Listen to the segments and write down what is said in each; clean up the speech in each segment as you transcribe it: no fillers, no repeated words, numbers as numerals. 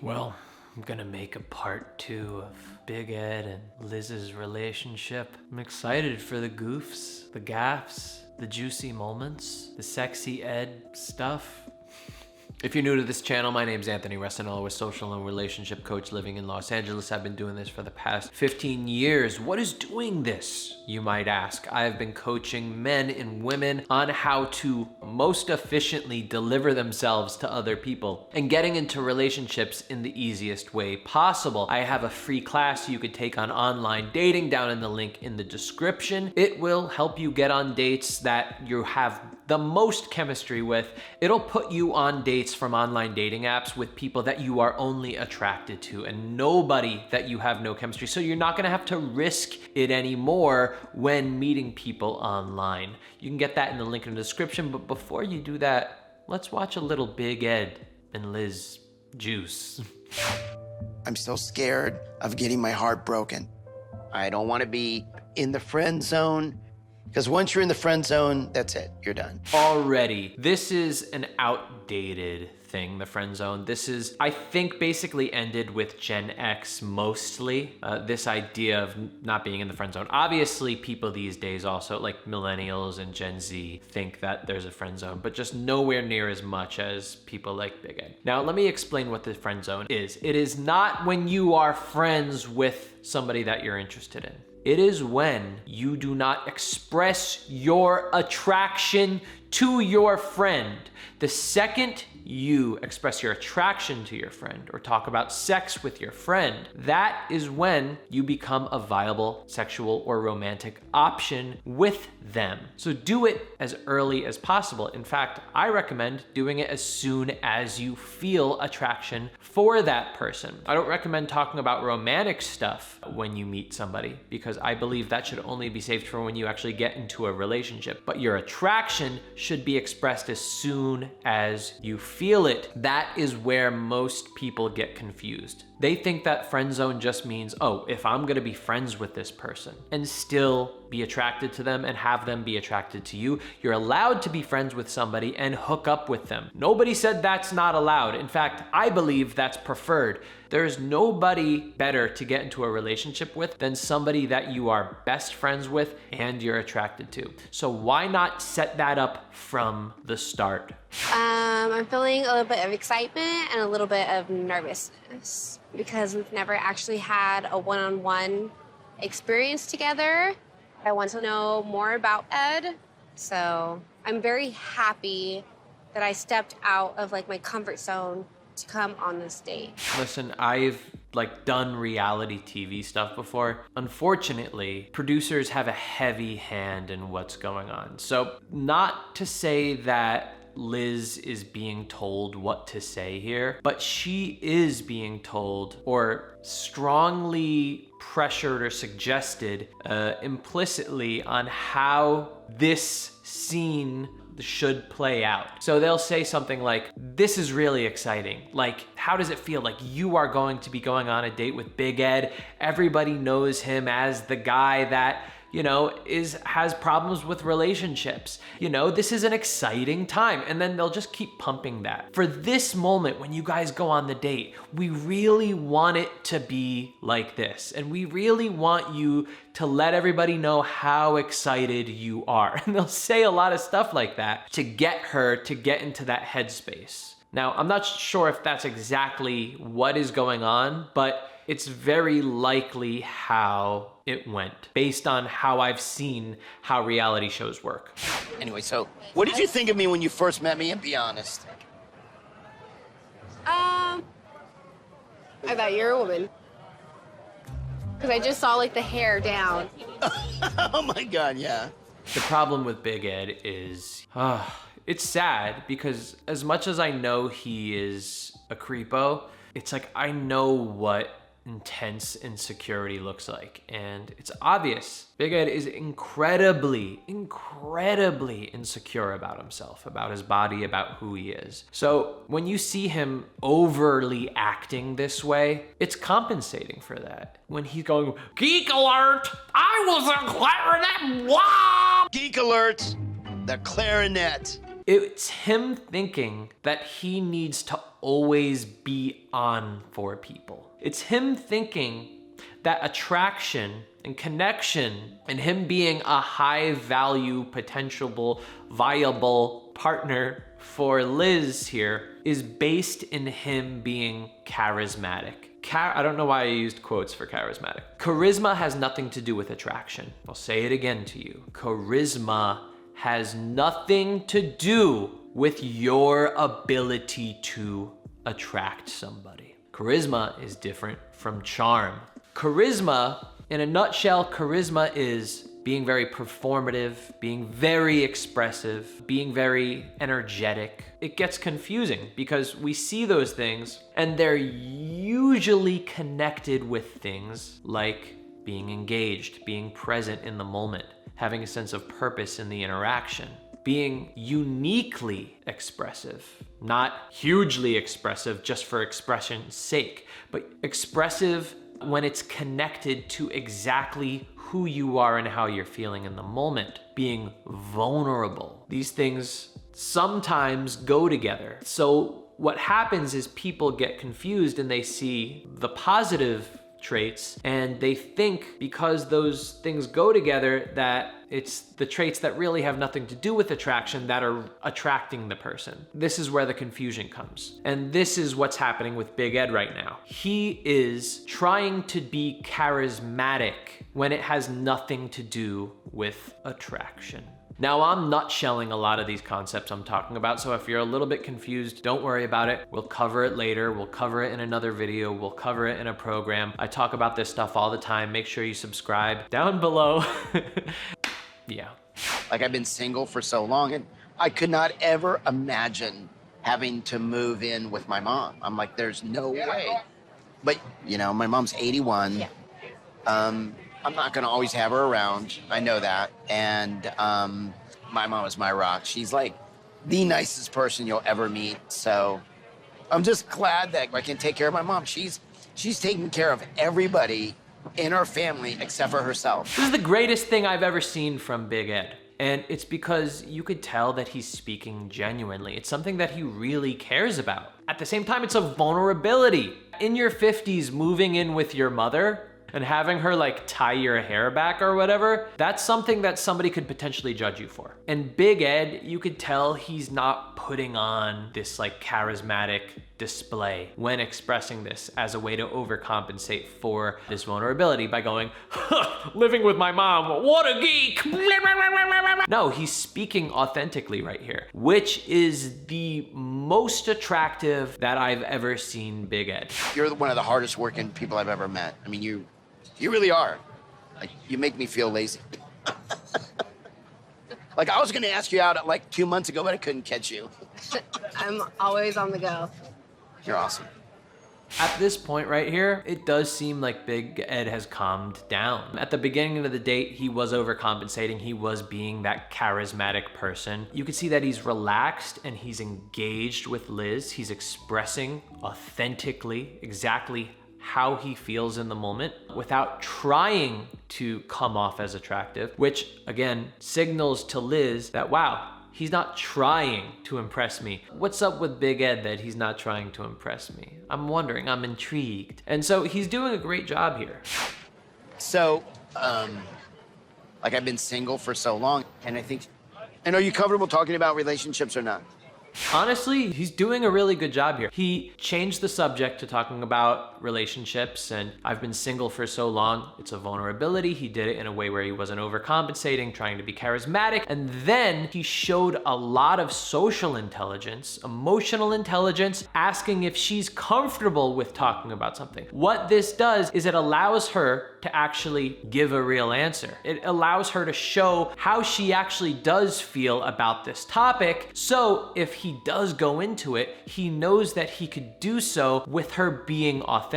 Well, I'm gonna make a part 2 of Big Ed and Liz's relationship. I'm excited for the goofs, the gaffes, the juicy moments, the sexy Ed stuff. If you're new to this channel, my name's Anthony Resinello, a social and relationship coach living in Los Angeles. I've been doing this for the past 15 years. What is doing this, you might ask? I have been coaching men and women on how to most efficiently deliver themselves to other people and getting into relationships in the easiest way possible. I have a free class you could take on online dating down in the link in the description. It will help you get on dates that you have the most chemistry with. It'll put you on dates from online dating apps with people that you are only attracted to and nobody that you have no chemistry. So you're not gonna have to risk it anymore when meeting people online. You can get that in the link in the description, but before you do that, let's watch a little Big Ed and Liz juice. I'm so scared of getting my heart broken. I don't want to be in the friend zone. Because once you're in the friend zone, that's it, you're done. Already, this is an outdated thing, the friend zone. This is, I think, basically ended with Gen X mostly. This idea of not being in the friend zone. Obviously, people these days also, like millennials and Gen Z, think that there's a friend zone, but just nowhere near as much as people like Big Ed. Now, let me explain what the friend zone is. It is not when you are friends with somebody that you're interested in. It is when you do not express your attraction to your friend. The second you express your attraction to your friend or talk about sex with your friend, that is when you become a viable sexual or romantic option with them. So do it as early as possible. In fact, I recommend doing it as soon as you feel attraction for that person. I don't recommend talking about romantic stuff when you meet somebody because I believe that should only be saved for when you actually get into a relationship. But your attraction should be expressed as soon as you feel it. That is where most people get confused. They think that friend zone just means, oh, if I'm gonna be friends with this person and still be attracted to them and have them be attracted to you, you're allowed to be friends with somebody and hook up with them. Nobody said that's not allowed. In fact, I believe that's preferred. There's nobody better to get into a relationship with than somebody that you are best friends with and you're attracted to. So why not set that up from the start? I'm feeling a little bit of excitement and a little bit of nervousness because we've never actually had a one-on-one experience together. I want to know more about Ed, so I'm very happy that I stepped out of like my comfort zone to come on this date. Listen, I've done reality TV stuff before. Unfortunately, producers have a heavy hand in what's going on. So not to say that Liz is being told what to say here, but she is being told or strongly pressured or suggested implicitly on how this scene should play out. So they'll say something like, this is really exciting. Like, how does it feel? Like you are going to be going on a date with Big Ed. Everybody knows him as the guy that, you know, has problems with relationships. You know, this is an exciting time. And then they'll just keep pumping that. For this moment, when you guys go on the date, we really want it to be like this. And we really want you to let everybody know how excited you are. And they'll say a lot of stuff like that to get her to get into that headspace. Now, I'm not sure if that's exactly what is going on, but it's very likely how it went based on how I've seen how reality shows work. Anyway, so what did you think of me when you first met me, and be honest? I thought you were a woman. Because I just saw like the hair down. Oh my God, yeah. The problem with Big Ed is, it's sad because as much as I know he is a creepo, it's like I know what intense insecurity looks like, and it's obvious. Big Ed is incredibly insecure about himself, about his body, about who he is. So when you see him overly acting this way, it's compensating for that. When he's going, geek alert, I was a clarinet, wah! Geek alert, the clarinet. It's him thinking that he needs to always be on for people. It's him thinking that attraction and connection and him being a high value, potential, viable partner for Liz here is based in him being charismatic. I don't know why I used quotes for charismatic. Charisma has nothing to do with attraction. I'll say it again to you. Charisma has nothing to do with your ability to attract somebody. Charisma is different from charm. Charisma, in a nutshell, charisma is being very performative, being very expressive, being very energetic. It gets confusing because we see those things and they're usually connected with things like being engaged, being present in the moment, having a sense of purpose in the interaction, being uniquely expressive, not hugely expressive just for expression's sake, but expressive when it's connected to exactly who you are and how you're feeling in the moment, being vulnerable. These things sometimes go together. So what happens is people get confused and they see the positive traits and they think because those things go together that it's the traits that really have nothing to do with attraction that are attracting the person. This is where the confusion comes. And this is what's happening with Big Ed right now. He is trying to be charismatic when it has nothing to do with attraction. Now, I'm nutshelling a lot of these concepts I'm talking about, so if you're a little bit confused, don't worry about it. We'll cover it later. We'll cover it in another video. We'll cover it in a program. I talk about this stuff all the time. Make sure you subscribe down below. Yeah. Like, I've been single for so long, and I could not ever imagine having to move in with my mom. I'm like, there's no way. But, you know, my mom's 81. Yeah. I'm not going to always have her around. I know that. And my mom is my rock. She's like the nicest person you'll ever meet. So I'm just glad that I can take care of my mom. She's taking care of everybody in her family except for herself. This is the greatest thing I've ever seen from Big Ed. And it's because you could tell that he's speaking genuinely. It's something that he really cares about. At the same time, it's a vulnerability. In your 50s, moving in with your mother and having her like tie your hair back or whatever, that's something that somebody could potentially judge you for. And Big Ed, you could tell he's not putting on this like charismatic display when expressing this as a way to overcompensate for this vulnerability by going, living with my mom, what a geek. No, he's speaking authentically right here, which is the most attractive that I've ever seen Big Ed. You're one of the hardest working people I've ever met. I mean, you really are. Like, you make me feel lazy. Like, I was gonna ask you out like 2 months ago, but I couldn't catch you. I'm always on the go. You're awesome. At this point right here, it does seem like Big Ed has calmed down. At the beginning of the date, he was overcompensating. He was being that charismatic person. You can see that he's relaxed and he's engaged with Liz. He's expressing authentically exactly how he feels in the moment without trying to come off as attractive, which again signals to Liz that, wow, he's not trying to impress me. What's up with Big Ed that he's not trying to impress me? I'm wondering, I'm intrigued. And so he's doing a great job here. So, like, I've been single for so long, and are you comfortable talking about relationships or not? Honestly, he's doing a really good job here. He changed the subject to talking about relationships and I've been single for so long. It's a vulnerability. He did it in a way where he wasn't overcompensating, trying to be charismatic. And then he showed a lot of social intelligence, emotional intelligence, asking if she's comfortable with talking about something. What this does is it allows her to actually give a real answer. It allows her to show how she actually does feel about this topic. So if he does go into it, he knows that he could do so with her being authentic.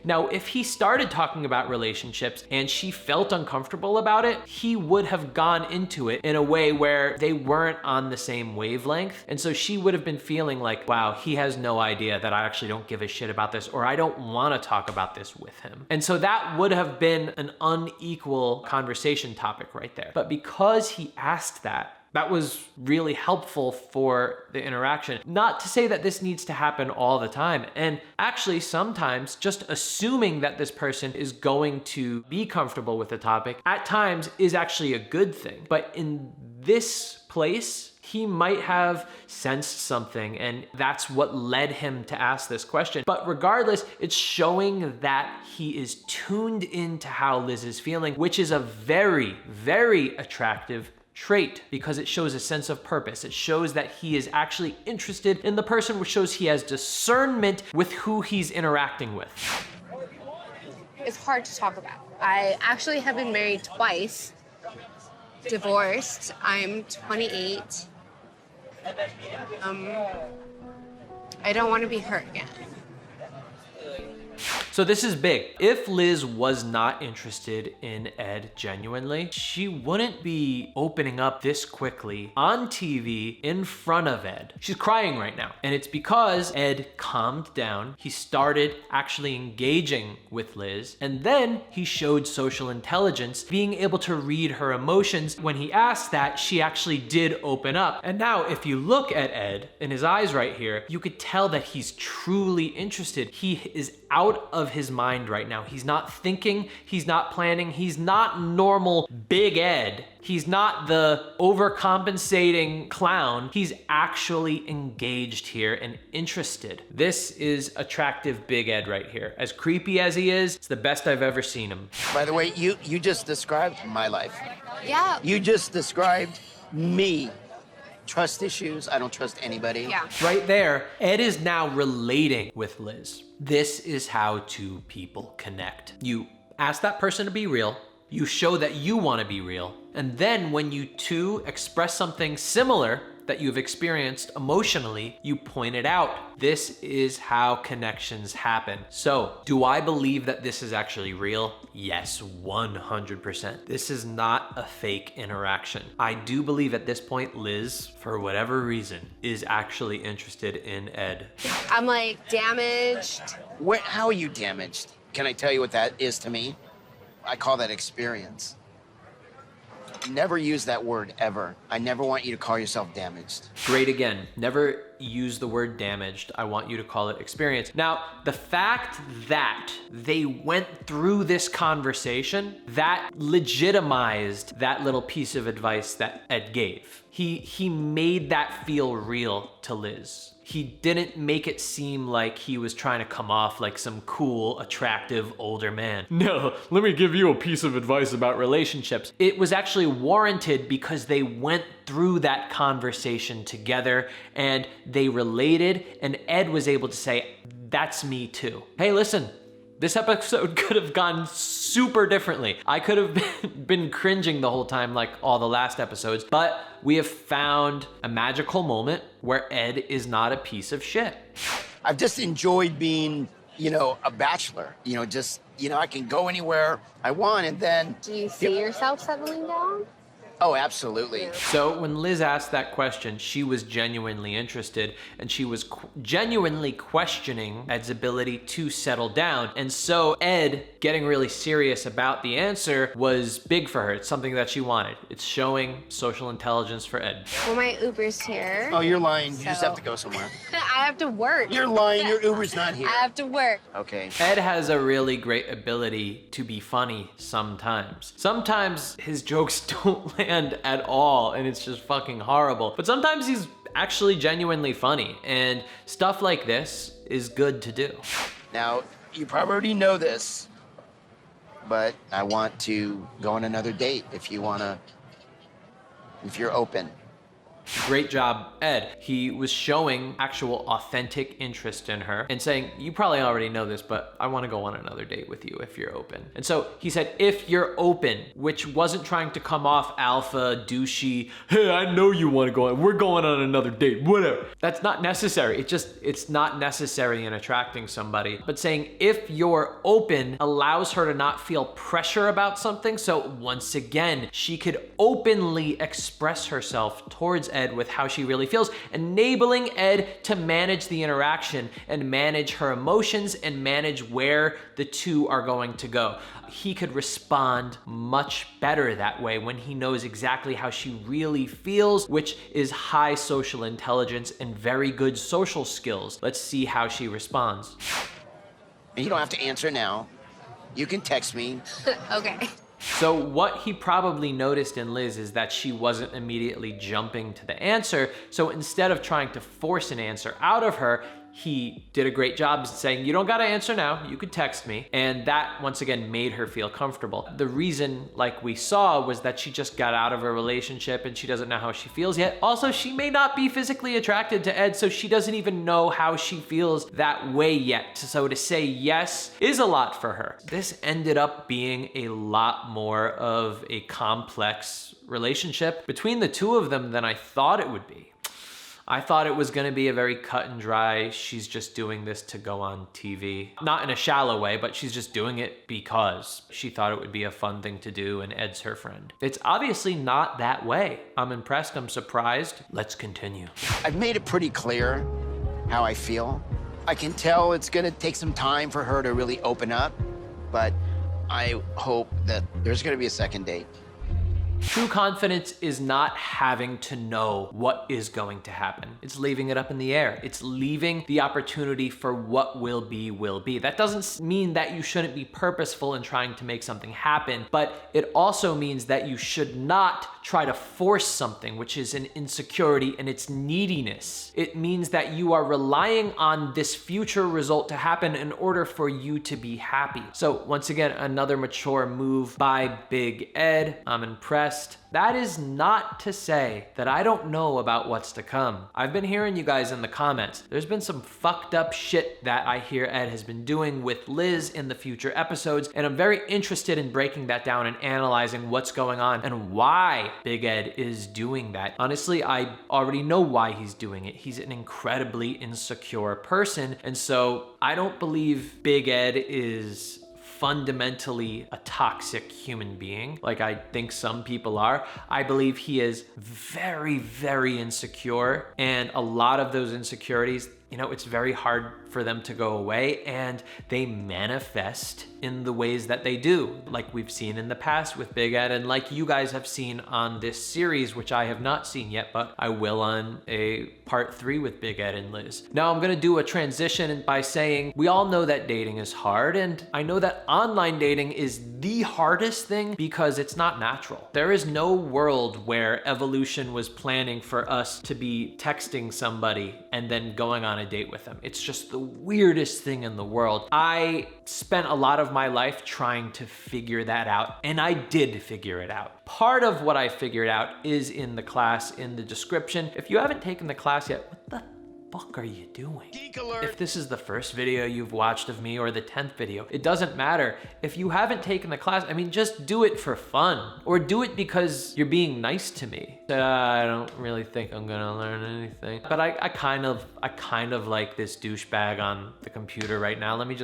Now, if he started talking about relationships and she felt uncomfortable about it, he would have gone into it in a way where they weren't on the same wavelength. And so she would have been feeling like, wow, he has no idea that I actually don't give a shit about this, or I don't want to talk about this with him. And so that would have been an unequal conversation topic right there. But because he asked that, That was really helpful for the interaction. Not to say that this needs to happen all the time. And actually, sometimes just assuming that this person is going to be comfortable with the topic at times is actually a good thing. But in this place, he might have sensed something, and that's what led him to ask this question. But regardless, it's showing that he is tuned into how Liz is feeling, which is a very, very attractive trait because it shows a sense of purpose. It shows that he is actually interested in the person, which shows he has discernment with who he's interacting with. It's hard to talk about. I actually have been married twice, divorced. I'm 28. I don't want to be hurt again. So this is big. If Liz was not interested in Ed genuinely, she wouldn't be opening up this quickly on TV in front of Ed. She's crying right now. And it's because Ed calmed down. He started actually engaging with Liz. And then he showed social intelligence, being able to read her emotions. When he asked that, she actually did open up. And now if you look at Ed in his eyes right here, you could tell that he's truly interested. He is out of his mind right now. He's not thinking, he's not planning, he's not normal Big Ed. He's not the overcompensating clown. He's actually engaged here and interested. This is attractive Big Ed right here. As creepy as he is, it's the best I've ever seen him. By the way, you just described my life. Yeah. You just described me. Trust issues. I don't trust anybody. Yeah. Right there, Ed is now relating with Liz. This is how two people connect. You ask that person to be real, you show that you want to be real, and then when you two express something similar that you've experienced emotionally, you point it out. This is how connections happen. So, do I believe that this is actually real? Yes, 100%. This is not a fake interaction. I do believe at this point, Liz, for whatever reason, is actually interested in Ed. I'm like damaged. How are you damaged? Can I tell you what that is to me? I call that experience. Never use that word ever. I never want you to call yourself damaged. Great again. Never use the word damaged. I want you to call it experience. Now, the fact that they went through this conversation, that legitimized that little piece of advice that Ed gave. He made that feel real to Liz. He didn't make it seem like he was trying to come off like some cool, attractive older man. No, let me give you a piece of advice about relationships. It was actually warranted because they went through that conversation together and they related, and Ed was able to say, that's me too. Hey, listen, this episode could have gone super differently. I could have been cringing the whole time like all the last episodes, but we have found a magical moment where Ed is not a piece of shit. I've just enjoyed being, a bachelor. I can go anywhere I want and then... Do you see yourself settling down? Oh, absolutely. So when Liz asked that question, she was genuinely interested and she was genuinely questioning Ed's ability to settle down. And so Ed getting really serious about the answer was big for her. It's something that she wanted. It's showing social intelligence for Ed. Well, my Uber's here. Oh, you're lying. You just have to go somewhere. I have to work. You're lying. Your Uber's not here. I have to work. Okay. Ed has a really great ability to be funny sometimes. Sometimes his jokes don't land at all and it's just fucking horrible. But sometimes he's actually genuinely funny, and stuff like this is good to do. Now, you probably already know this, but I want to go on another date if you're open. Great job, Ed. He was showing actual authentic interest in her and saying, you probably already know this, but I want to go on another date with you if you're open. And so he said, if you're open, which wasn't trying to come off alpha, douchey, hey, I know you want to go on, we're going on another date, whatever. That's not necessary. It's not necessary in attracting somebody. But saying, if you're open, allows her to not feel pressure about something. So once again, she could openly express herself towards Ed with how she really feels, enabling Ed to manage the interaction and manage her emotions and manage where the two are going to go. He could respond much better that way when he knows exactly how she really feels, which is high social intelligence and very good social skills. Let's see how she responds. And you don't have to answer now. You can text me. Okay. So what he probably noticed in Liz is that she wasn't immediately jumping to the answer. So instead of trying to force an answer out of her, he did a great job saying, you don't gotta answer now, you could text me. And that, once again, made her feel comfortable. The reason, like we saw, was that she just got out of a relationship and she doesn't know how she feels yet. Also, she may not be physically attracted to Ed, so she doesn't even know how she feels that way yet. So to say yes is a lot for her. This ended up being a lot more of a complex relationship between the two of them than I thought it would be. I thought it was gonna be a very cut and dry, she's just doing this to go on TV. Not in a shallow way, but she's just doing it because she thought it would be a fun thing to do and Ed's her friend. It's obviously not that way. I'm impressed, I'm surprised. Let's continue. I've made it pretty clear how I feel. I can tell it's gonna take some time for her to really open up, but I hope that there's gonna be a second date. True confidence is not having to know what is going to happen. It's leaving it up in the air. It's leaving the opportunity for what will be, will be. That doesn't mean that you shouldn't be purposeful in trying to make something happen, but it also means that you should not try to force something, which is an insecurity and its neediness. It means that you are relying on this future result to happen in order for you to be happy. So once again, another mature move by Big Ed. I'm impressed. That is not to say that I don't know about what's to come. I've been hearing you guys in the comments. There's been some fucked up shit that I hear Ed has been doing with Liz in the future episodes, and I'm very interested in breaking that down and analyzing what's going on and why Big Ed is doing that. Honestly, I already know why he's doing it. He's an incredibly insecure person, and so I don't believe Big Ed is fundamentally a toxic human being, like I think some people are. I believe he is very, very insecure, and a lot of those insecurities, you know, it's very hard for them to go away, and they manifest in the ways that they do, like we've seen in the past with Big Ed, and like you guys have seen on this series, which I have not seen yet, but I will on a part 3 with Big Ed and Liz. Now I'm gonna do a transition by saying we all know that dating is hard, and I know that online dating is the hardest thing because it's not natural. There is no world where evolution was planning for us to be texting somebody and then going on a date with them. It's just the weirdest thing in the world. I spent a lot of my life trying to figure that out, and I did figure it out. Part of what I figured out is in the class, in the description. If you haven't taken the class yet, what the fuck are you doing? Geek alert. If this is the first video you've watched of me or the 10th video, it doesn't matter. If you haven't taken the class, I mean, just do it for fun, or do it because you're being nice to me. I don't really think I'm gonna learn anything, but I kind of like this douchebag on the computer right now. Let me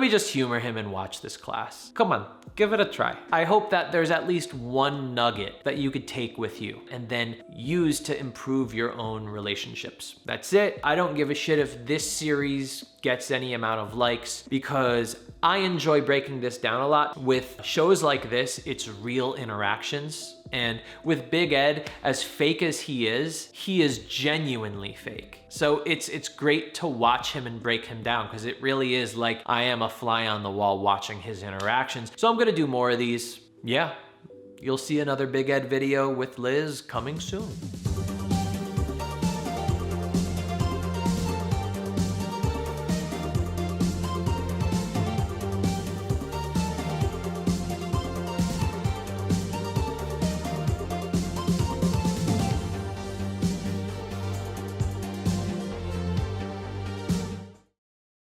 just humor him and watch this class. Come on, give it a try. I hope that there's at least one nugget that you could take with you and then use to improve your own relationships. That's it. I don't give a shit if this series gets any amount of likes, because I enjoy breaking this down a lot. With shows like this, it's real interactions. And with Big Ed, as fake as he is genuinely fake. So it's great to watch him and break him down, because it really is like I am a fly on the wall watching his interactions. So I'm gonna do more of these. Yeah, you'll see another Big Ed video with Liz coming soon.